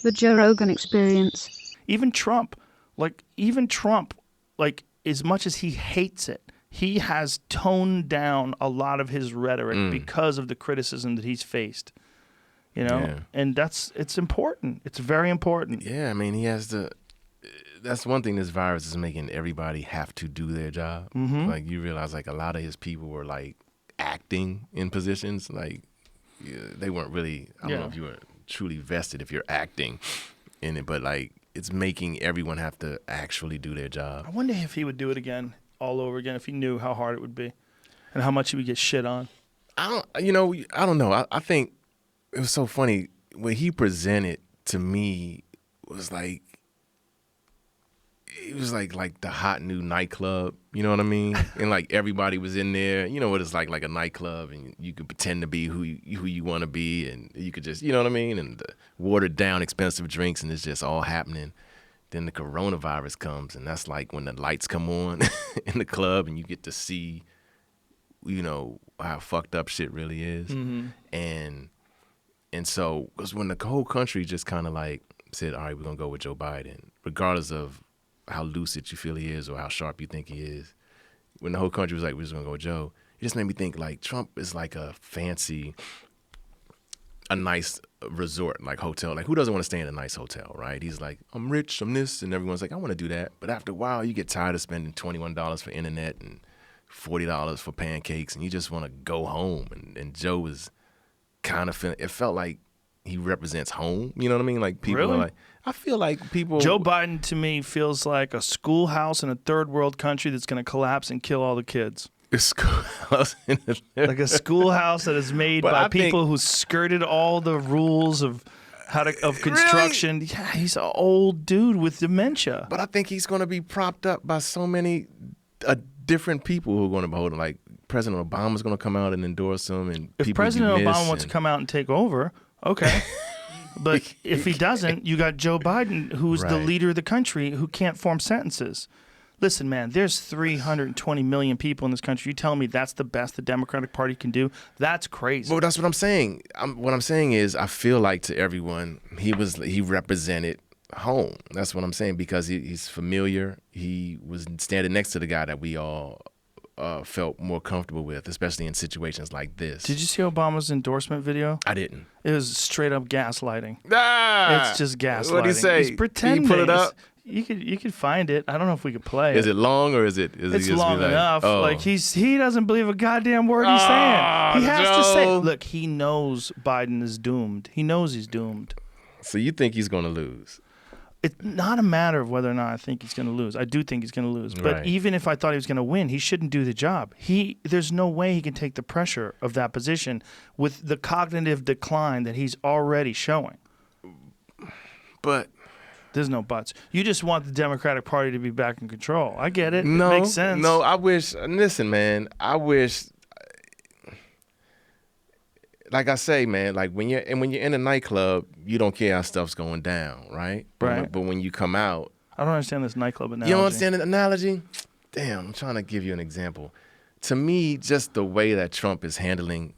The Joe Rogan Experience. Even Trump, as much as he hates it, he has toned down a lot of his rhetoric because of the criticism that he's faced. And it's important. It's very important. Yeah, I mean, he has to. That's one thing. This virus is making everybody have to do their job. Mm-hmm. Like you realize, like a lot of his people were like acting in positions. Like they weren't really. I don't know if you were truly vested if you're acting in it, but like it's making everyone have to actually do their job. I wonder if he would do it again, all over again, if he knew how hard it would be, and how much he would get shit on. I don't know. I think it was so funny when he presented to me. Was like. It was like the hot new nightclub, you know what I mean? And like everybody was in there. You know what it's like a nightclub, and you could pretend to be who you want to be, and you could just, you know what I mean? And the watered down expensive drinks, and it's just all happening. Then the coronavirus comes, and that's like when the lights come on in the club, and you get to see, how fucked up shit really is. Mm-hmm. And so, because when the whole country just kind of like said, all right, we're gonna go with Joe Biden, regardless of how lucid you feel he is or how sharp you think he is. When the whole country was like, we're just gonna go with Joe, it just made me think like Trump is like a nice resort, like hotel. Like who doesn't want to stay in a nice hotel, right? He's like, I'm rich, I'm this, and everyone's like, I want to do that. But after a while, you get tired of spending $21 for internet and $40 for pancakes, and you just want to go home. And Joe was kind of feeling, it felt like he represents home. You know what I mean? Like people Really? are like, I feel like people. Joe Biden to me feels like a schoolhouse in a third world country that's going to collapse and kill all the kids. A schoolhouse like a schoolhouse that is made by people who skirted all the rules of construction. Really? Yeah, he's an old dude with dementia. But I think he's going to be propped up by so many different people who are going to be holding. Like President Obama's going to come out and endorse him, and if President Obama wants to come out and take over, okay. But if he doesn't, you got Joe Biden, who's the leader of the country, who can't form sentences. Listen, man, there's 320 million people in this country. You telling me that's the best the Democratic Party can do? That's crazy. Well, that's what I'm saying. What I'm saying is I feel like to everyone, he represented home. That's what I'm saying, because he's familiar. He was standing next to the guy that we all felt more comfortable with, especially in situations like this. Did you see Obama's endorsement video? I didn't. It was straight up gaslighting. It's just gaslighting. What did he say? He's pretending. Can you pull it up? You could find it. I don't know if we could play it. Is it long or is it? It's long enough. Oh. Like he doesn't believe a goddamn word he's saying. He has to say. Look, he knows Biden is doomed. He knows he's doomed. So you think he's going to lose? It's not a matter of whether or not I think he's going to lose. I do think he's going to lose. But even if I thought he was going to win, he shouldn't do the job. There's no way he can take the pressure of that position with the cognitive decline that he's already showing. But there's no buts. You just want the Democratic Party to be back in control. I get it. No, it makes sense. No, I wish. Listen, man. I wish. Like I say, man, like when you're in a nightclub, you don't care how stuff's going down, right? Right. But when you come out, I don't understand this nightclub analogy. You don't understand the analogy? Damn, I'm trying to give you an example. To me, just the way that Trump is handling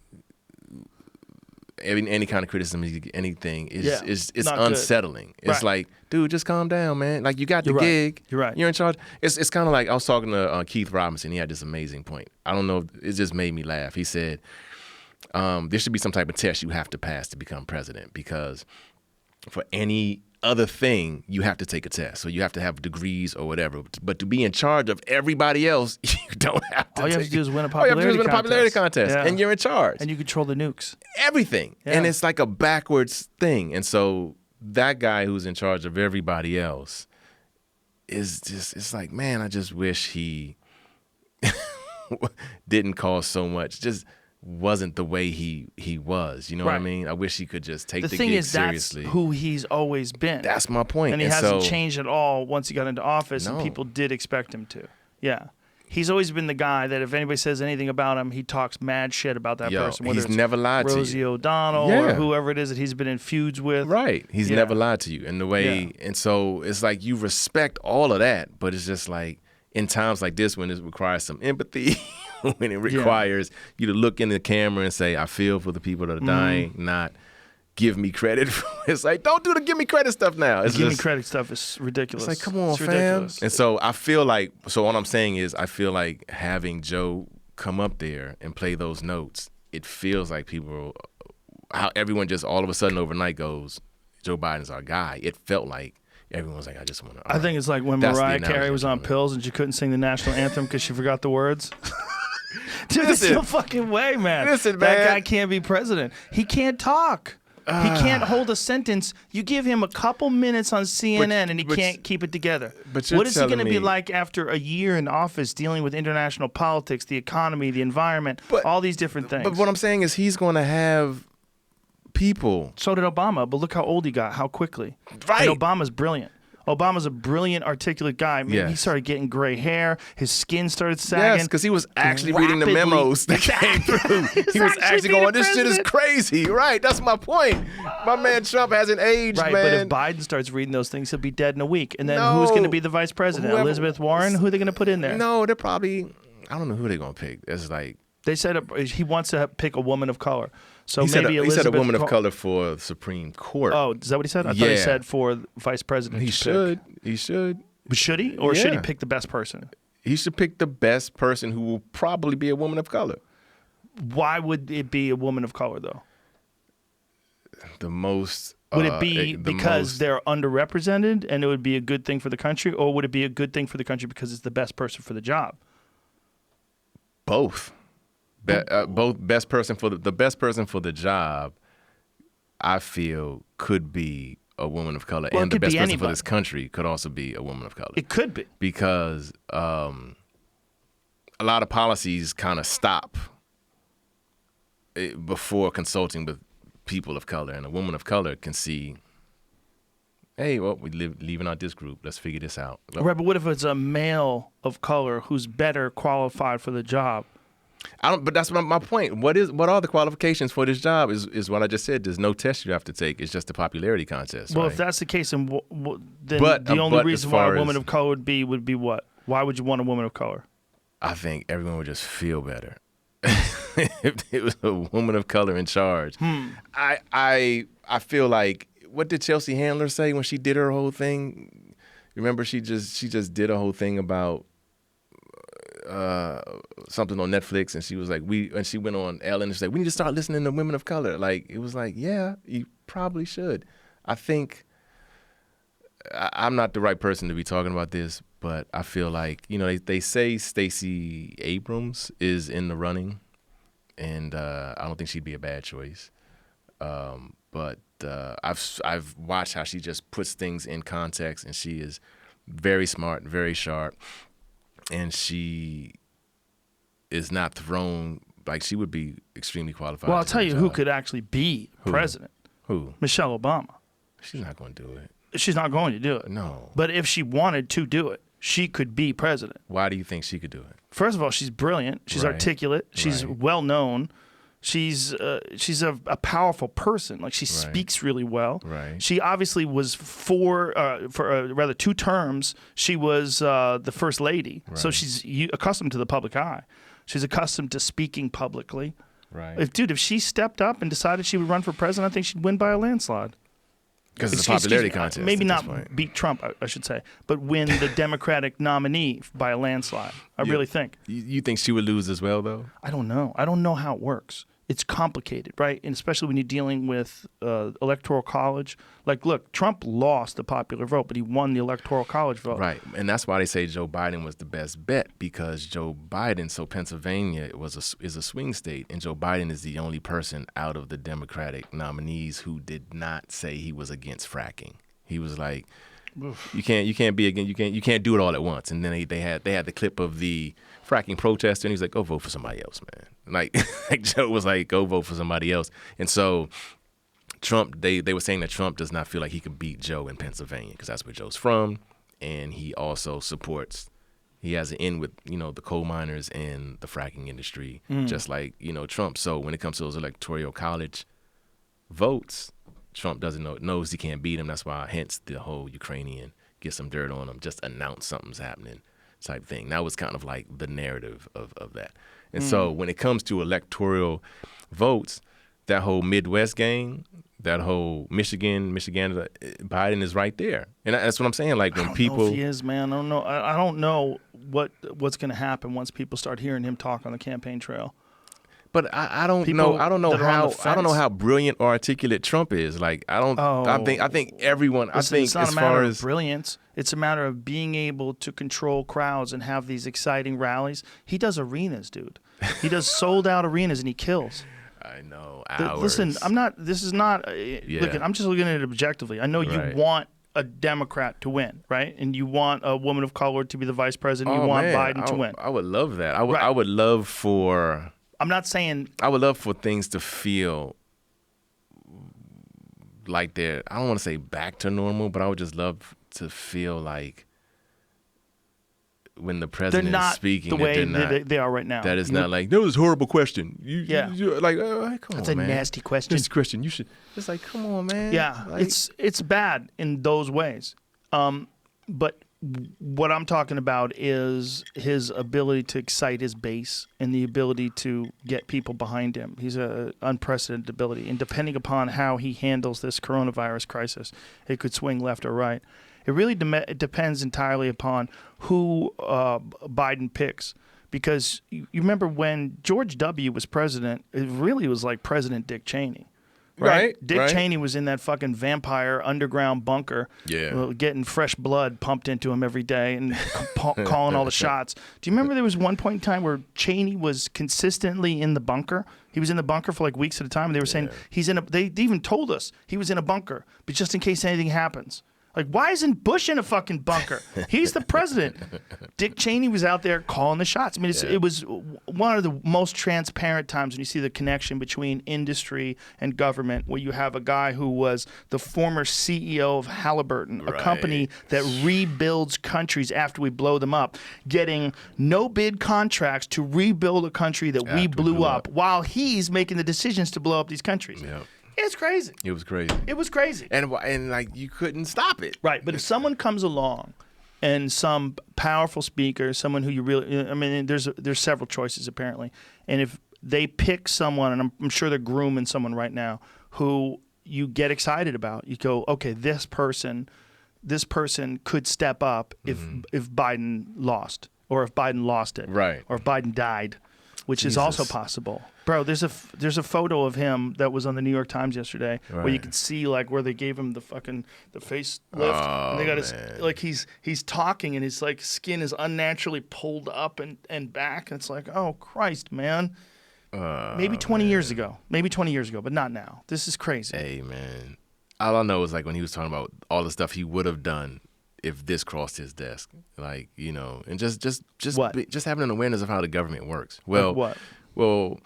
any kind of criticism, anything, is unsettling. Good. It's like, dude, just calm down, man. Like you got the gig. You're right. You're in charge. It's kind of like I was talking to Keith Robinson. He had this amazing point. I don't know. It just made me laugh. He said, there should be some type of test you have to pass to become president, because for any other thing, you have to take a test. So you have to have degrees or whatever. But to be in charge of everybody else, you don't have to. All you have to do is win a popularity contest. Yeah. And you're in charge. And you control the nukes. Everything. Yeah. And it's like a backwards thing. And so that guy who's in charge of everybody else is just, it's like, man, I just wish he didn't cause so much. Just wasn't the way he was, you know what I mean? I wish he could just take the thing gig is, seriously. That's who he's always been. That's my point. And he hasn't changed at all once he got into office, and people did expect him to. Yeah. He's always been the guy that if anybody says anything about him, he talks mad shit about that person. Whether he's never lied to you. Rosie O'Donnell or whoever it is that he's been in feuds with. Right. He's never lied to you. And the way, and so it's like you respect all of that, but it's just like in times like this when it requires some empathy, when it requires you to look in the camera and say, I feel for the people that are dying, not, give me credit. It's like, don't do the give me credit stuff now. It's give me credit stuff is ridiculous. It's like, come on, it's fam. Ridiculous. And so I feel like, so what I'm saying is I feel like having Joe come up there and play those notes, it feels like people, how everyone just all of a sudden overnight goes, Joe Biden's our guy. It felt like everyone was like, I just want to. I think it's like when Mariah Carey was on pills and she couldn't sing the national anthem because she forgot the words. Dude, there's no fucking way, man. Listen, that man. guy can't be president. He can't talk. He can't hold a sentence. You give him a couple minutes on CNN and he can't keep it together. But what is he going to be like after a year in office dealing with international politics, the economy, the environment, all these different things? But what I'm saying is he's going to have people. So did Obama, but look how old he got, how quickly. Right. And Obama's brilliant. Obama's a brilliant, articulate guy. He started getting gray hair. His skin started sagging. Yes, because he was actually reading the memos that came through. He was actually going, this shit is crazy. Right, that's my point. My man Trump hasn't aged, right, man. But if Biden starts reading those things, he'll be dead in a week. And then who's going to be the vice president? Elizabeth Warren? Who are they going to put in there? No, they're probably, I don't know who they're going to pick. It's like. They said he wants to pick a woman of color. So he maybe he said a woman of color for the Supreme Court. Oh, is that what he said? I thought he said for vice president. He should. He should. But should he? Or should he pick the best person? He should pick the best person who will probably be a woman of color. Why would it be a woman of color, though? The most. Would it be because they're underrepresented and it would be a good thing for the country? Or would it be a good thing for the country because it's the best person for the job? Both. Both best person for the best person for the job, I feel could be a woman of color, and the best person for this country could also be a woman of color. It could be because a lot of policies kind of stop before consulting with people of color, and a woman of color can see, hey, well, we're leaving out this group. Let's figure this out. Right, but what if it's a male of color who's better qualified for the job? But that's my point. What are the qualifications for this job? Is what I just said. There's no test you have to take. It's just a popularity contest. Well, right? if that's the case, then the only reason why a woman of color would be what? Why would you want a woman of color? I think everyone would just feel better if it was a woman of color in charge. I feel like, what did Chelsea Handler say when she did her whole thing? Remember, she just did a whole thing about something on Netflix, and she was like, and she went on Ellen and said, we need to start listening to women of color. Like, it was like, yeah, you probably should. I think I'm not the right person to be talking about this, but I feel like, they say Stacey Abrams is in the running, and I don't think she'd be a bad choice. But I've watched how she just puts things in context, and she is very smart, very sharp. And she is not thrown, like, she would be extremely qualified. Well, I'll tell you who could actually be president. Who? Michelle Obama. She's not going to do it. She's not going to do it. No. But if she wanted to do it, she could be president. Why do you think she could do it? First of all, she's brilliant. She's articulate. She's well known. She's a powerful person. Like, she speaks really well. Right. She obviously was for 2 terms. She was the first lady. Right. So she's accustomed to the public eye. She's accustomed to speaking publicly. Right. If she stepped up and decided she would run for president, I think she'd win by a landslide. Because it's a popularity contest. Maybe not beat Trump, I should say, but win the Democratic nominee by a landslide. I really think. You think she would lose as well, though? I don't know. I don't know how it works. It's complicated, right? And especially when you're dealing with electoral college. Like, look, Trump lost the popular vote, but he won the electoral college vote. Right, and that's why they say Joe Biden was the best bet, because Joe Biden, so Pennsylvania is a swing state, and Joe Biden is the only person out of the Democratic nominees who did not say he was against fracking. He was like, you can't be against, you can't do it all at once. And then they had the clip of the fracking protester, and he's like, go vote for somebody else, man. Like Joe was like, go vote for somebody else. And so Trump, they were saying that Trump does not feel like he could beat Joe in Pennsylvania because that's where Joe's from, and he also he has an in with the coal miners and the fracking industry, just like Trump. So when it comes to those electoral college votes, Trump knows he can't beat him. That's why, hence the whole Ukrainian get some dirt on him, just announce something's happening type thing. That was kind of like the narrative of that. And so when it comes to electoral votes, that whole Midwest gang, that whole Michigan, Biden is right there, and that's what I'm saying. Like when people, I don't know if he is, man. I don't know. I don't know what's going to happen once people start hearing him talk on the campaign trail. But I don't People know. I don't know that are on the how. I don't know fence. how brilliant or articulate Trump is. Like I don't. I think everyone. I think It's not as a matter far of as brilliance. It's a matter of being able to control crowds and have these exciting rallies. He does arenas, dude. He does sold out arenas and he kills. I know. Hours. Listen, I'm not. This is not. Look, I'm just looking at it objectively. I know you want a Democrat to win, right? And you want a woman of color to be the vice president. You want Biden to win. I would love that. I would love for. I'm not saying. I would love for things to feel like they're. I don't want to say back to normal, but I would just love to feel like when the president is speaking, the way they are right now. That is not like, that was a horrible question. You're like, come on, man. That's a nasty question. Nasty question. You should. It's like, come on, man. Yeah, like, it's bad in those ways. But what I'm talking about is his ability to excite his base and the ability to get people behind him. He's an unprecedented ability. And depending upon how he handles this coronavirus crisis, it could swing left or right. It really depends entirely upon who Biden picks. Because you remember when George W. was president, it really was like President Dick Cheney. Right? Dick Cheney was in that fucking vampire underground bunker, getting fresh blood pumped into him every day and calling all the shots. Do you remember there was one point in time where Cheney was consistently in the bunker? He was in the bunker for like weeks at a time, and they were saying they even told us he was in a bunker, but just in case anything happens. Like, why isn't Bush in a fucking bunker? He's the president. Dick Cheney was out there calling the shots. I mean, it was one of the most transparent times when you see the connection between industry and government, where you have a guy who was the former CEO of Halliburton, a company that rebuilds countries after we blow them up, getting no-bid contracts to rebuild a country that we blew up while he's making the decisions to blow up these countries. Yeah. It's crazy. It was crazy. It was crazy. And like you couldn't stop it. Right. But if someone comes along and some powerful speaker, someone who you really, I mean, there's several choices apparently. And if they pick someone, and I'm sure they're grooming someone right now, who you get excited about, you go, okay, this person could step up if Biden lost, or if Biden lost it. Right. Or if Biden died, which is also possible. Bro, there's a photo of him that was on the New York Times yesterday where you could see like where they gave him the face lift. And they got his like he's talking and his like skin is unnaturally pulled up and back, and it's like, oh Christ, man. Maybe 20 years ago, but not now. This is crazy. Hey man, all I know is like when he was talking about all the stuff he would have done if this crossed his desk, like, you know, and just having an awareness of how the government works. Well, like what? Well,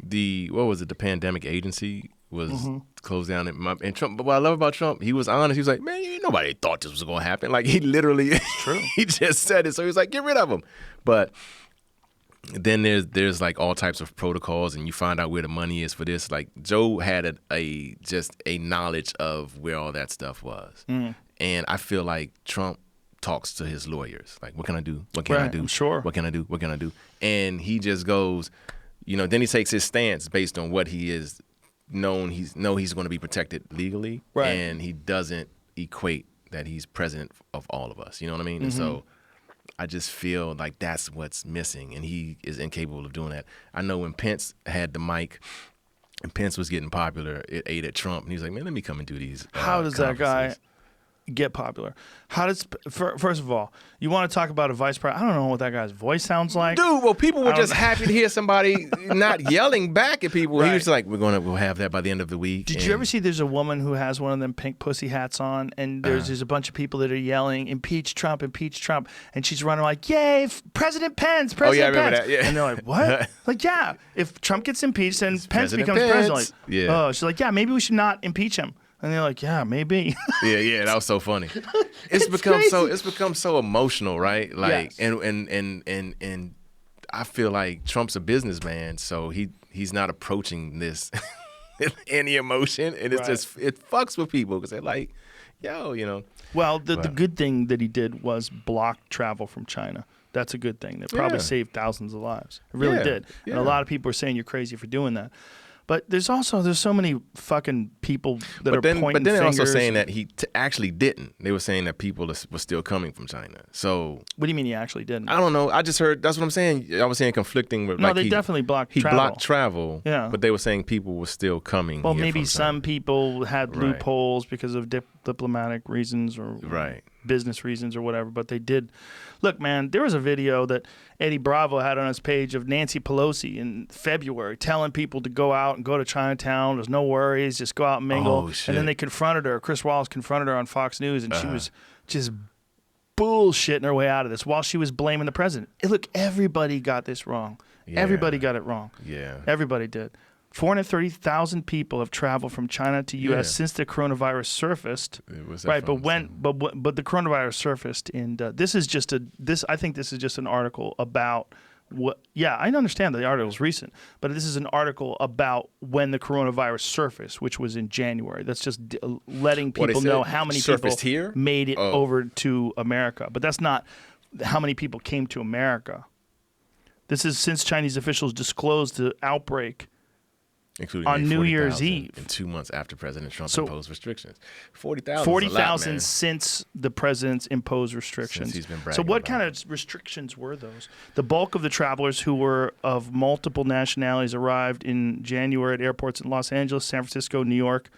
what was it? The pandemic agency was closed down. And Trump, but what I love about Trump, he was honest. He was like, man, nobody thought this was going to happen. Like, he literally, he just said it. So he was like, get rid of them. But then there's like all types of protocols, and you find out where the money is for this. Like, Joe had just a knowledge of where all that stuff was. And I feel like Trump talks to his lawyers. Like, what can I do? What can I do? I'm sure. What can I do? What can I do? And he just goes, you know, then he takes his stance based on what he is known. He's going to be protected legally. Right. And he doesn't equate that he's president of all of us. You know what I mean? And so I just feel like that's what's missing. And he is incapable of doing that. I know when Pence had the mic and Pence was getting popular, it ate at Trump. And he was like, man, let me come and do these How does that guy get popular? How does, first of all, you want to talk about a vice president? I don't know what that guy's voice sounds like. Dude, well, people were just happy to hear somebody not yelling back at people. Right. He was like, we'll have that by the end of the week. Did you ever see there's a woman who has one of them pink pussy hats on, and there's a bunch of people that are yelling, impeach Trump, and she's running like, yay, President Pence, President Pence. That, yeah. And they're like, what? Like, yeah, if Trump gets impeached, then Pence becomes president. Like, oh, she's like, yeah, maybe we should not impeach him. And they're like, yeah, maybe. yeah, that was so funny. It's become so emotional, right? Like, and I feel like Trump's a businessman, so he's not approaching this with any emotion, and it's just, it fucks with people because they're like, yo, you know. Well, the good thing that he did was block travel from China. That's a good thing. That probably saved thousands of lives. It really did. And a lot of people are saying you're crazy for doing that. But there's so many fucking people that are pointing But then they're also fingers. saying that he actually didn't. They were saying that people were still coming from China. So What do you mean he actually didn't? I don't know. I just heard. That's what I'm saying. I was saying conflicting with. No, like they definitely blocked he travel. blocked travel. Yeah. But they were saying people were still coming. Well, here maybe from some China. people had Right. loopholes because of diplomatic reasons or Right. business reasons or whatever, but they did. Look, man, there was a video that Eddie Bravo had on his page of Nancy Pelosi in February telling people to go out and go to Chinatown. There's no worries, just go out and mingle. Oh, shit. And then they confronted her. Chris Wallace confronted her on Fox News, and she was just bullshitting her way out of this while she was blaming the president. Look, everybody got this wrong. Yeah. Everybody got it wrong. Yeah. Everybody did. 430,000 people have traveled from China to U.S. Yeah. since the coronavirus surfaced. It was Right, but definitely but the coronavirus surfaced, and this is just I think this is just an article about what. Yeah, I understand that the article is recent, but this is an article about when the coronavirus surfaced, which was in January. That's just letting What, it people said know how many people surfaced here? made it Oh. over to America, but that's not how many people came to America. This is since Chinese officials disclosed the outbreak. including on New 40,000 Year's Eve. in 2 months after President Trump So- imposed restrictions. 40,000. 40,000 since the president's imposed restrictions. Since he's been So bragging what about kind it. of restrictions were those? The bulk of the travelers who were of multiple nationalities arrived in January at airports in Los Angeles, San Francisco, New York,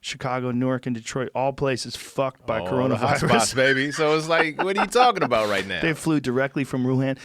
Chicago, Newark, and Detroit. All places fucked by The coronavirus. hotspots, baby. So it's like, what are you talking about right now? They flew directly from Wuhan.